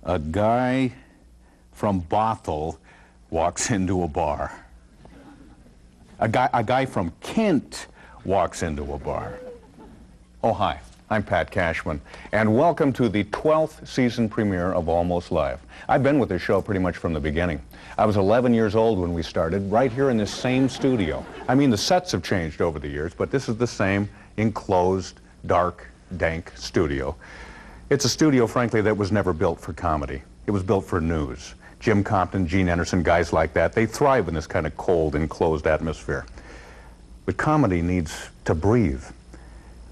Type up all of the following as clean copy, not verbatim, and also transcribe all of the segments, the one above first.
A guy from Bothell walks into a bar. A guy from Kent walks into a bar. Oh, hi. I'm Pat Cashman, and welcome to the 12th season premiere of Almost Live. I've been with this show pretty much from the beginning. I was 11 years old when we started, right here in this same studio. I mean, the sets have changed over the years, but this is the same enclosed, dark, dank studio. It's a studio, frankly, that was never built for comedy. It was built for news. Jim Compton, Gene Anderson, guys like that, they thrive in this kind of cold, enclosed atmosphere. But comedy needs to breathe.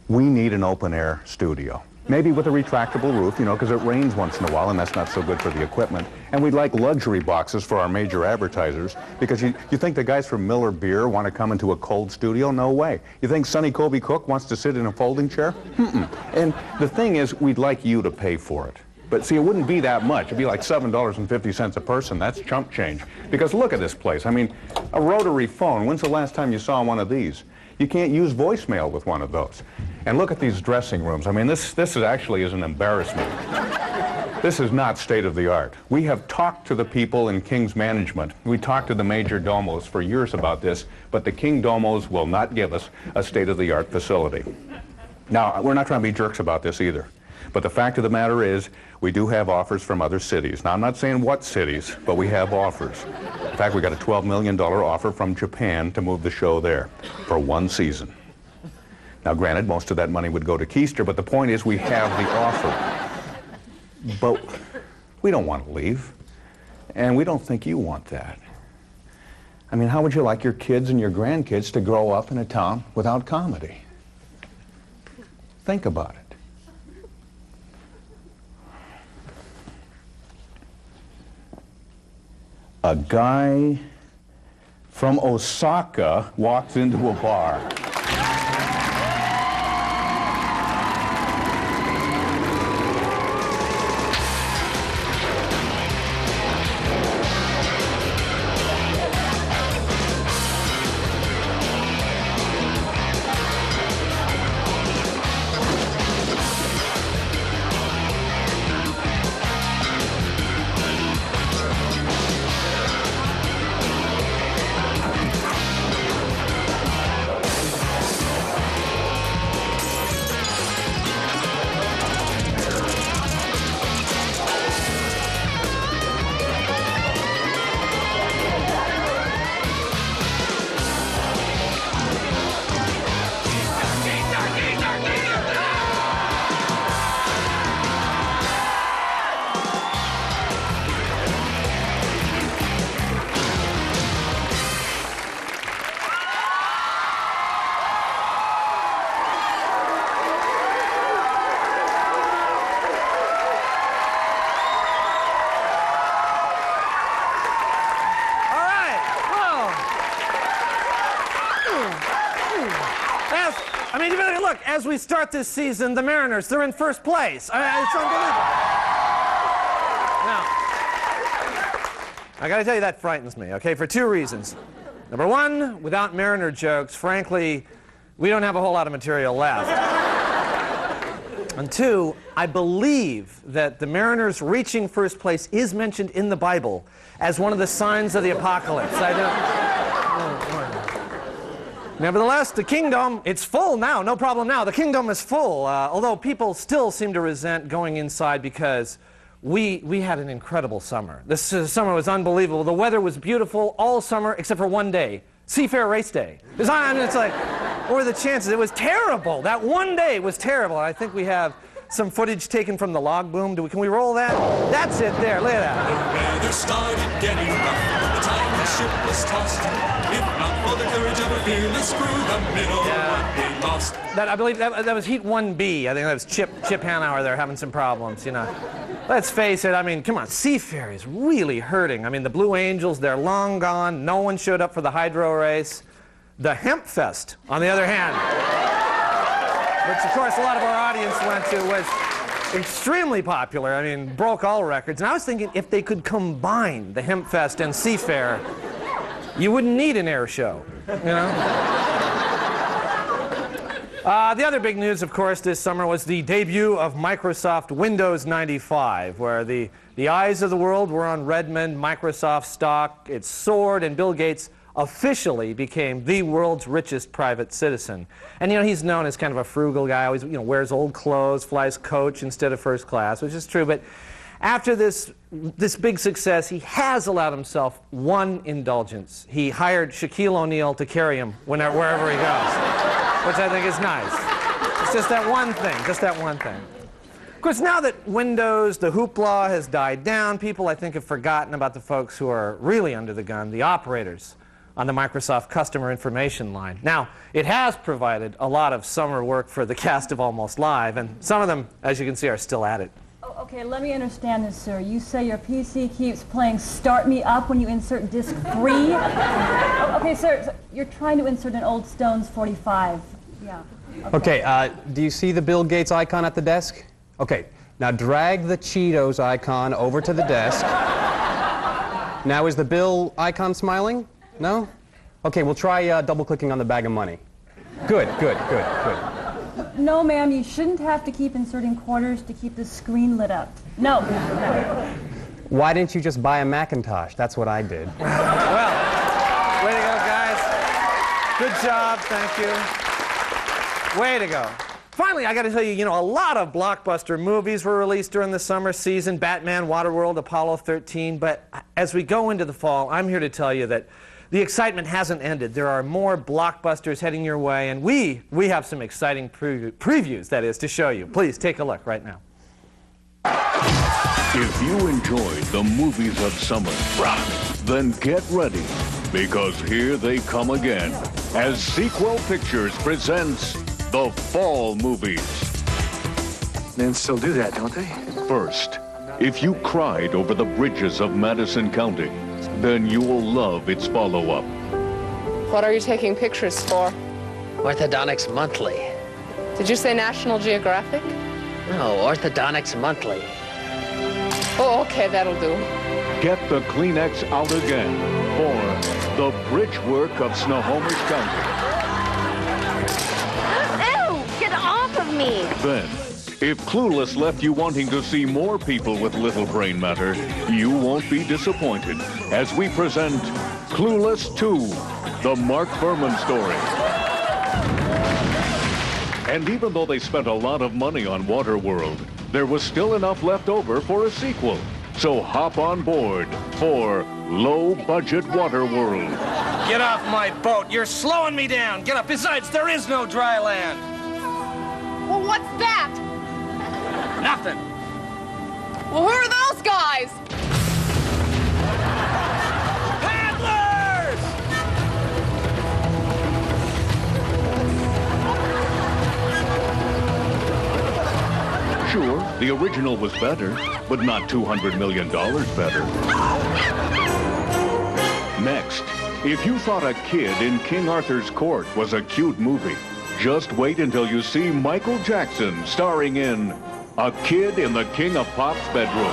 We need an open-air studio. Maybe with a retractable roof, you know, because it rains once in a while, and that's not so good for the equipment. And we'd like luxury boxes for our major advertisers, because you think the guys from Miller Beer want to come into a cold studio? No way. You think Sonny Colby Cook wants to sit in a folding chair? Mm-mm. And the thing is, we'd like you to pay for it. But see, it wouldn't be that much. It'd be like $7.50 a person. That's chump change. Because look at this place. I mean, a rotary phone. When's the last time you saw one of these? You can't use voicemail with one of those. And look at these dressing rooms. I mean, this actually is an embarrassment. This is not state-of-the-art. We have talked to the people in King's management. We talked to the major domos for years about this, but the King domos will not give us a state-of-the-art facility. Now, we're not trying to be jerks about this either. But the fact of the matter is, we do have offers from other cities. Now, I'm not saying what cities, but we have offers. In fact, we got a $12 million offer from Japan to move the show there for one season. Now, granted, most of that money would go to Keister, but the point is we have the offer. But we don't want to leave, and we don't think you want that. I mean, how would you like your kids and your grandkids to grow up in a town without comedy? Think about it. A guy from Osaka walks into a bar. As we start this season, the Mariners, they're in first place. I mean, it's unbelievable. Now, I got to tell you, that frightens me, okay, for two reasons. Number one, without Mariner jokes, frankly, we don't have a whole lot of material left. And two, I believe that the Mariners reaching first place is mentioned in the Bible as one of the signs of the apocalypse. I don't... Nevertheless, the kingdom, it's full now, no problem now. The kingdom is full, although people still seem to resent going inside because we had an incredible summer. This summer was unbelievable. The weather was beautiful all summer except for one day, Seafair Race Day. I mean, it's like, what were the chances? It was terrible. That one day was terrible. I think we have some footage taken from the log boom. Can we roll that? That's it there, look at that. The weather started getting rough. The time the ship was tossed. If not for the courage of a fearless crew, the middle would be lost. I believe that was Heat 1B. I think that was Chip Hanauer there having some problems, you know. Let's face it, I mean, come on, Seafair is really hurting. I mean, the Blue Angels, they're long gone. No one showed up for the hydro race. The Hemp Fest, on the other hand, which of course a lot of our audience went to, was extremely popular. I mean, broke all records. And I was thinking if they could combine the Hemp Fest and Seafair, you wouldn't need an air show, you know? The other big news, of course, this summer was the debut of Microsoft Windows 95, where the eyes of the world were on Redmond, Microsoft stock. It soared, and Bill Gates officially became the world's richest private citizen. And, he's known as kind of a frugal guy, always, wears old clothes, flies coach instead of first class, which is true. But after this big success, he has allowed himself one indulgence. He hired Shaquille O'Neal to carry him wherever he goes, which I think is nice. It's just that one thing, Of course, now that Windows, the hoopla has died down, people, I think, have forgotten about the folks who are really under the gun, the operators on the Microsoft customer information line. Now, it has provided a lot of summer work for the cast of Almost Live, and some of them, as you can see, are still at it. Oh, okay, let me understand this, sir. You say your PC keeps playing Start Me Up when you insert disc 3? Okay, sir, so you're trying to insert an old Stones 45. Yeah. Okay, do you see the Bill Gates icon at the desk? Okay, now drag the Cheetos icon over to the desk. Now, is the Bill icon smiling? No? Okay, we'll try double-clicking on the bag of money. Good. No, ma'am, you shouldn't have to keep inserting quarters to keep the screen lit up. No. Why didn't you just buy a Macintosh? That's what I did. Well, way to go, guys. Good job, thank you. Way to go. Finally, I got to tell you, a lot of blockbuster movies were released during the summer season. Batman, Waterworld, Apollo 13. But as we go into the fall, I'm here to tell you that the excitement hasn't ended. There are more blockbusters heading your way, and we have some exciting previews, that is, to show you. Please take a look right now. If you enjoyed the movies of summer, then get ready, because here they come again, as Sequel Pictures presents the fall movies. Men still do that, don't they? First, if you cried over the bridges of Madison County, then you will love its follow-up. What are you taking pictures for? Orthodontics Monthly. Did you say National Geographic? No, Orthodontics Monthly. Oh, okay, that'll do. Get the Kleenex out again for the bridge work of Snohomish County. Ew! Get off of me! Then, if Clueless left you wanting to see more people with little brain matter, you won't be disappointed as we present Clueless 2, the Mark Furman story. And even though they spent a lot of money on Waterworld, there was still enough left over for a sequel. So hop on board for low-budget Waterworld. Get off my boat. You're slowing me down. Get up. Besides, there is no dry land. Well, what's that? Nothing. Well, who are those guys? Paddlers! Sure, the original was better, but not $200 million better. Next, if you thought A Kid in King Arthur's Court was a cute movie, just wait until you see Michael Jackson starring in A Kid in the King of Pop's Bedroom.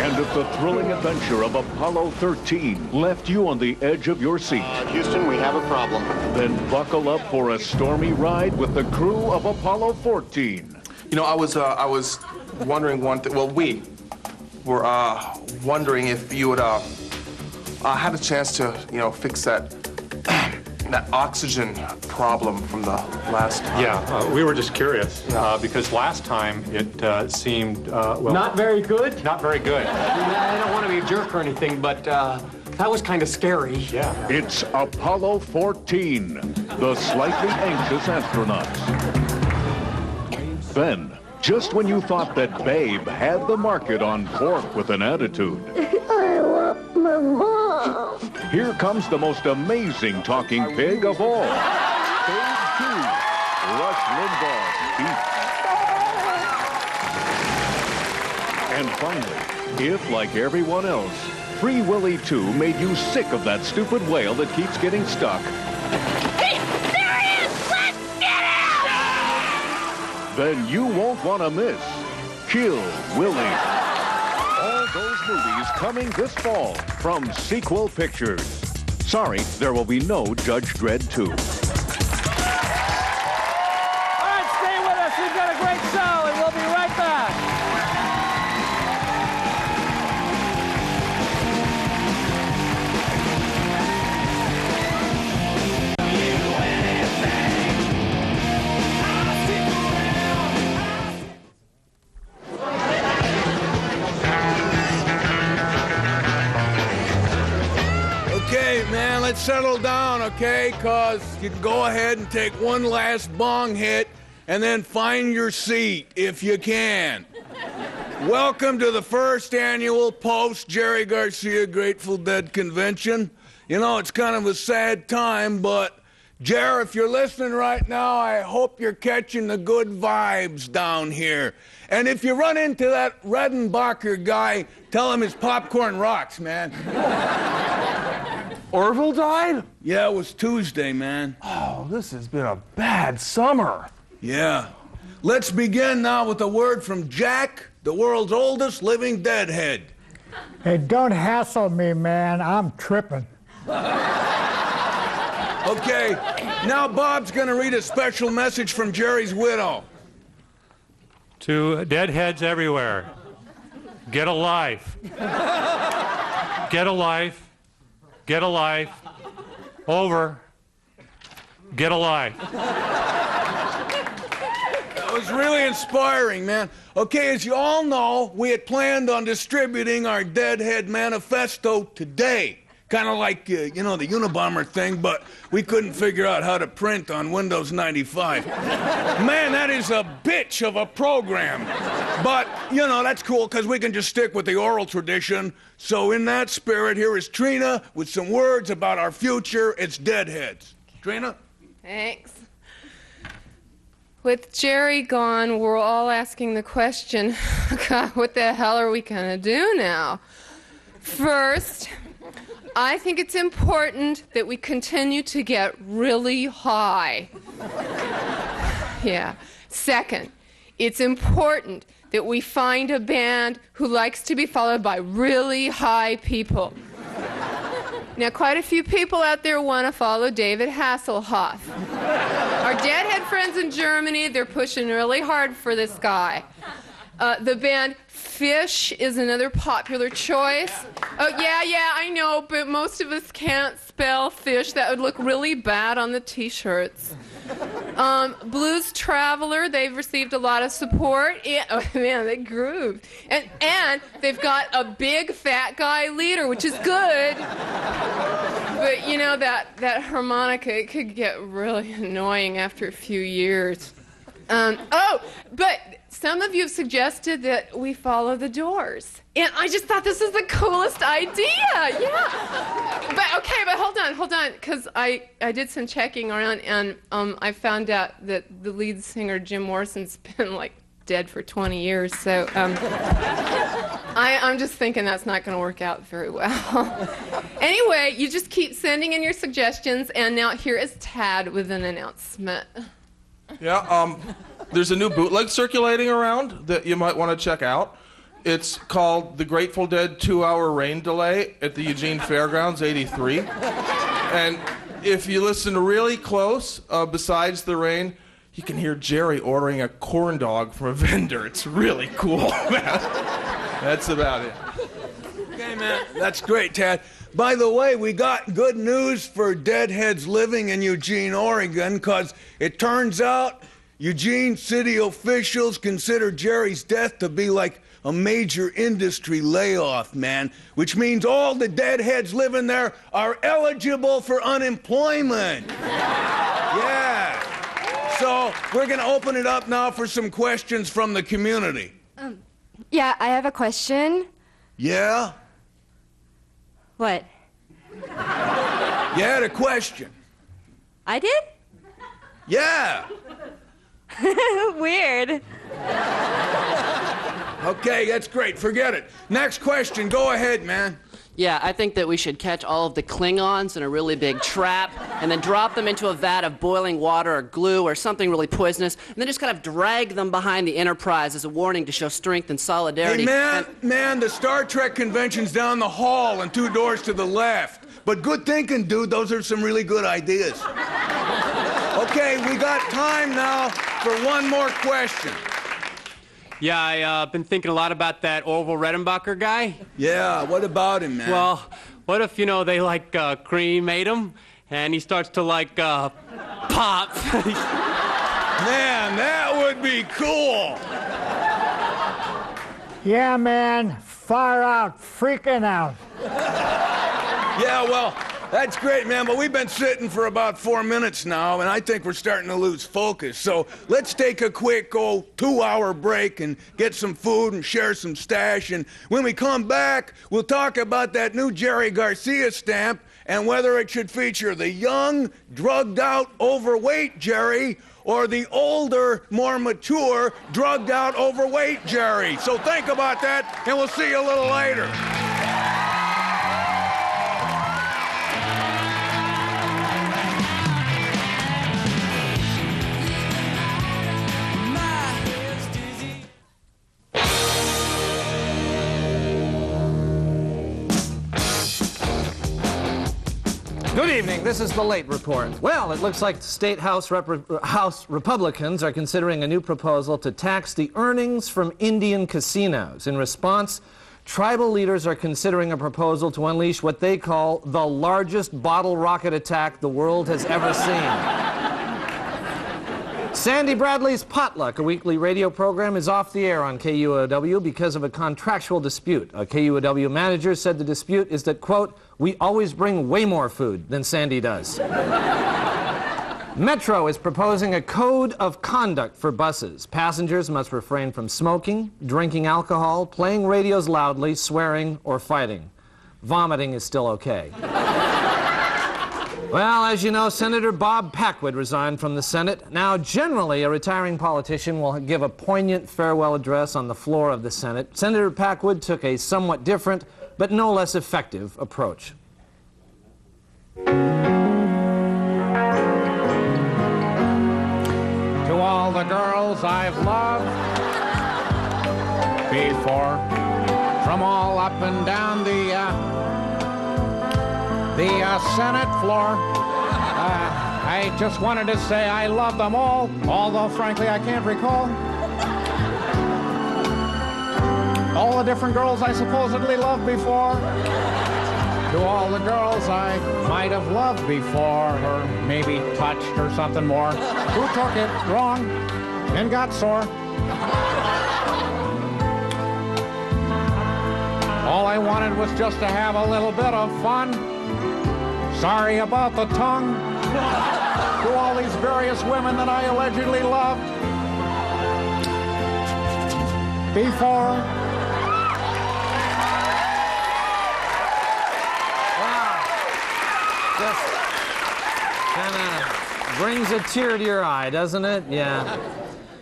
And if the thrilling adventure of Apollo 13 left you on the edge of your seat, Houston, we have a problem. Then buckle up for a stormy ride with the crew of Apollo 14. I was wondering one thing. Well, we were wondering if you would had a chance to, fix that oxygen problem from the last time. Yeah, we were just curious because last time it seemed, well... Not very good? Not very good. I don't want to be a jerk or anything, but that was kind of scary. Yeah. It's Apollo 14, the slightly anxious astronauts. Then, just when you thought that Babe had the market on pork with an attitude, I want my mom. Here comes the most amazing talking pig of all. Babe 2, Rush Limbaugh's Beat. And finally, if, like everyone else, Free Willy 2 made you sick of that stupid whale that keeps getting stuck, then you won't want to miss Kill Willy. All those movies coming this fall from Sequel Pictures. Sorry, there will be no Judge Dredd 2. settle down, okay? Because you can go ahead and take one last bong hit and then find your seat if you can. Welcome to the first annual post-Jerry Garcia Grateful Dead convention. You know, it's kind of a sad time, but Jer, if you're listening right now, I hope you're catching the good vibes down here. And if you run into that Redenbacher guy, tell him his popcorn rocks, man. Orville died? Yeah, it was Tuesday, man. Oh, this has been a bad summer. Yeah. Let's begin now with a word from Jack, the world's oldest living deadhead. Hey, don't hassle me, man. I'm tripping. Okay, now Bob's going to read a special message from Jerry's widow. To deadheads everywhere, get a life. Get a life. Get a life. Over. Get a life. That was really inspiring, man. Okay, as you all know, we had planned on distributing our Deadhead Manifesto today. Kind of like, you know, the Unabomber thing, but we couldn't figure out how to print on Windows 95. Man, that is a bitch of a program. But, you know, that's cool, because we can just stick with the oral tradition. So in that spirit, here is Trina with some words about our future. It's Deadheads. Trina? Thanks. With Jerry gone, we're all asking the question, God, what the hell are we going to do now? First, I think it's important that we continue to get really high. Yeah. Second, it's important that we find a band who likes to be followed by really high people. Now, quite a few people out there want to follow David Hasselhoff. Our Deadhead friends in Germany, they're pushing really hard for this guy. The band Fish is another popular choice. Oh, yeah, I know, but most of us can't spell fish. That would look really bad on the t-shirts. Blues Traveler, they've received a lot of support. Yeah, oh, man, they grooved. And they've got a big fat guy leader, which is good. But, you know, that harmonica, it could get really annoying after a few years. But some of you have suggested that we follow the Doors. And I just thought this was the coolest idea. Yeah. But hold on, because I did some checking around, and I found out that the lead singer, Jim Morrison's been, like, dead for 20 years. So I'm just thinking that's not going to work out very well. Anyway, you just keep sending in your suggestions, and now here is Tad with an announcement. Yeah, there's a new bootleg circulating around that you might want to check out. It's called The Grateful Dead 2-Hour Rain Delay at the Eugene Fairgrounds, 83. And if you listen really close, besides the rain, you can hear Jerry ordering a corn dog from a vendor. It's really cool, man. That's about it. Okay, man, that's great, Tad. By the way, we got good news for Deadheads living in Eugene, Oregon, because it turns out Eugene city officials consider Jerry's death to be like a major industry layoff, man, which means all the Deadheads living there are eligible for unemployment. Yeah. So we're going to open it up now for some questions from the community. Yeah, I have a question. Yeah? What? You had a question. I did? Yeah. Weird. Okay, that's great. Forget it. Next question. Go ahead, man. Yeah, I think that we should catch all of the Klingons in a really big trap and then drop them into a vat of boiling water or glue or something really poisonous and then just kind of drag them behind the Enterprise as a warning to show strength and solidarity. Hey, man, the Star Trek convention's down the hall and 2 doors to the left. But good thinking, dude. Those are some really good ideas. Okay, we got time now for one more question. Yeah, I've been thinking a lot about that Orville Redenbacher guy. Yeah, what about him, man? Well, what if, you know, they, like, cremate him, and he starts to, like, pop? Man, that would be cool. Yeah, man, far out, freaking out. Yeah, well, That's great, man, but we've been sitting for about 4 minutes now, and I think we're starting to lose focus. So let's take a quick 2-hour break and get some food and share some stash. And when we come back, we'll talk about that new Jerry Garcia stamp and whether it should feature the young, drugged-out, overweight Jerry or the older, more mature, drugged-out, overweight Jerry. So think about that, and we'll see you a little later. Good evening. This is the late report. Well, it looks like the State House Republicans are considering a new proposal to tax the earnings from Indian casinos. In response, tribal leaders are considering a proposal to unleash what they call the largest bottle rocket attack the world has ever seen. Sandy Bradley's Potluck, a weekly radio program, is off the air on KUOW because of a contractual dispute. A KUOW manager said the dispute is that, quote, we always bring way more food than Sandy does. Metro is proposing a code of conduct for buses. Passengers must refrain from smoking, drinking alcohol, playing radios loudly, swearing, or fighting. Vomiting is still okay. Well, as you know, Senator Bob Packwood resigned from the Senate. Now, generally, a retiring politician will give a poignant farewell address on the floor of the Senate. Senator Packwood took a somewhat different, but no less effective approach. To all the girls I've loved before, from all up and down the Senate floor, I just wanted to say I love them all, although frankly I can't recall all the different girls I supposedly loved before. To all the girls I might have loved before, or maybe touched or something more, who took it wrong and got sore. All I wanted was just to have a little bit of fun. Sorry about the tongue. To all these various women that I allegedly loved before. Just kind of brings a tear to your eye, doesn't it? Yeah.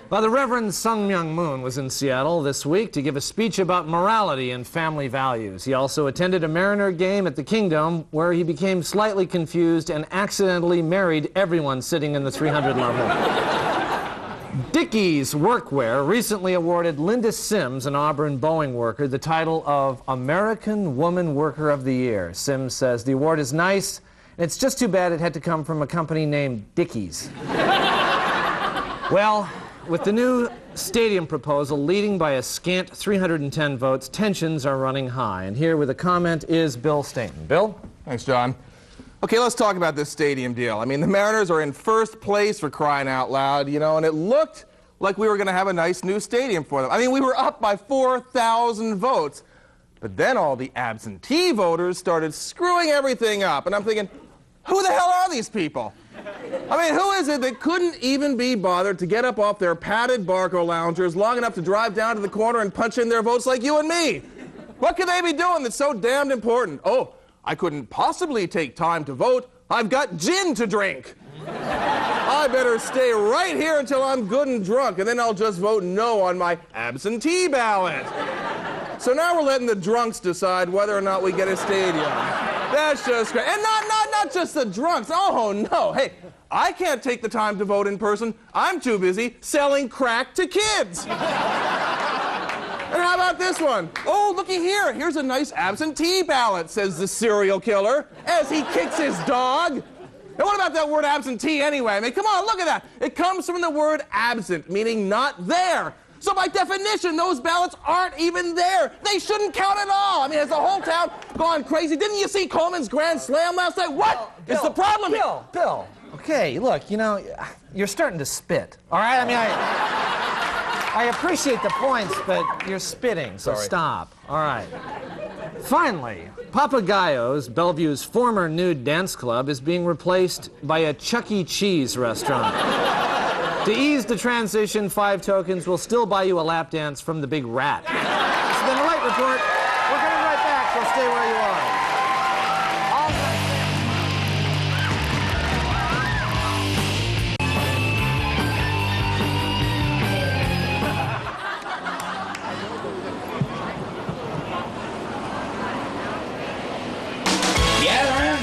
Well, the Reverend Sung Myung Moon was in Seattle this week to give a speech about morality and family values. He also attended a Mariner game at the Kingdom where he became slightly confused and accidentally married everyone sitting in the 300 level. Dickies Workwear recently awarded Linda Sims, an Auburn Boeing worker, the title of American Woman Worker of the Year. Sims says the award is nice, and it's just too bad it had to come from a company named Dickies. Well, with the new stadium proposal leading by a scant 310 votes, tensions are running high. And here with a comment is Bill Stainton. Bill? Thanks, John. Okay, let's talk about this stadium deal. I mean, the Mariners are in first place, for crying out loud, you know, and it looked like we were going to have a nice new stadium for them. I mean, we were up by 4,000 votes. But then all the absentee voters started screwing everything up. And I'm thinking, who the hell are these people? I mean, who is it that couldn't even be bothered to get up off their padded Barco loungers long enough to drive down to the corner and punch in their votes like you and me? What could they be doing that's so damned important? Oh, I couldn't possibly take time to vote. I've got gin to drink. I better stay right here until I'm good and drunk, and then I'll just vote no on my absentee ballot. So now we're letting the drunks decide whether or not we get a stadium. That's just great. And not just the drunks. Oh, no. Hey, I can't take the time to vote in person. I'm too busy selling crack to kids. And how about this one? Oh, looky here. Here's a nice absentee ballot, says the serial killer as he kicks his dog. And what about that word absentee anyway? I mean, come on, look at that. It comes from the word absent, meaning not there. So by definition, those ballots aren't even there. They shouldn't count at all. I mean, has the whole town gone crazy? Didn't you see Coleman's grand slam last night? What is the problem? Bill, okay, look, you know, you're starting to spit, all right? I mean, I appreciate the points, but you're spitting, so Sorry. stop. All right. Finally, Papagayo's, Bellevue's former nude dance club, is being replaced by a Chuck E. Cheese restaurant. To ease the transition, 5 tokens will still buy you a lap dance from the Big Rat. This has been the Light Report. We're coming right back, so stay where you are.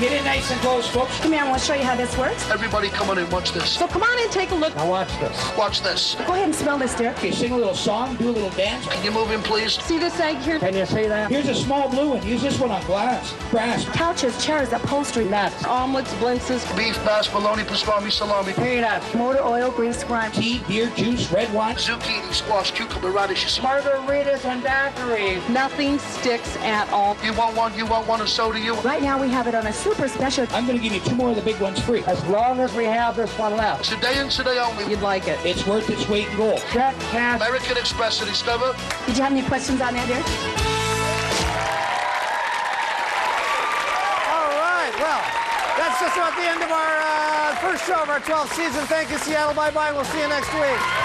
Get in nice and close, folks. Come here, I want to show you how this works. Everybody come on and watch this. So come on and take a look. Now watch this. Watch this. Go ahead and smell this, dear. Okay, sing a little song, do a little dance. Can you move in, please? See this egg here? Can you see that? Here's a small blue one. Use this one on glass. Brass. Couches, chairs, upholstery, nuts, omelets, blintzes, Beef, bass, bologna, pastrami, salami. Peanuts. motor oil, grease, grime. Tea, beer, juice, red wine. Zucchini, squash, cucumber, radishes. Margaritas and daiquiris. Nothing sticks at all. You want one? You want one? And so do you. Right now we have it on a super special. I'm going to give you 2 more of the big ones free. As long as we have this one left. Today and today only. You'd like it. It's worth its weight in gold. Check, cash. American Express and Discover. Did you have any questions on that, dear? All right, well, that's just about the end of our first show of our 12th season. Thank you, Seattle. Bye-bye. We'll see you next week.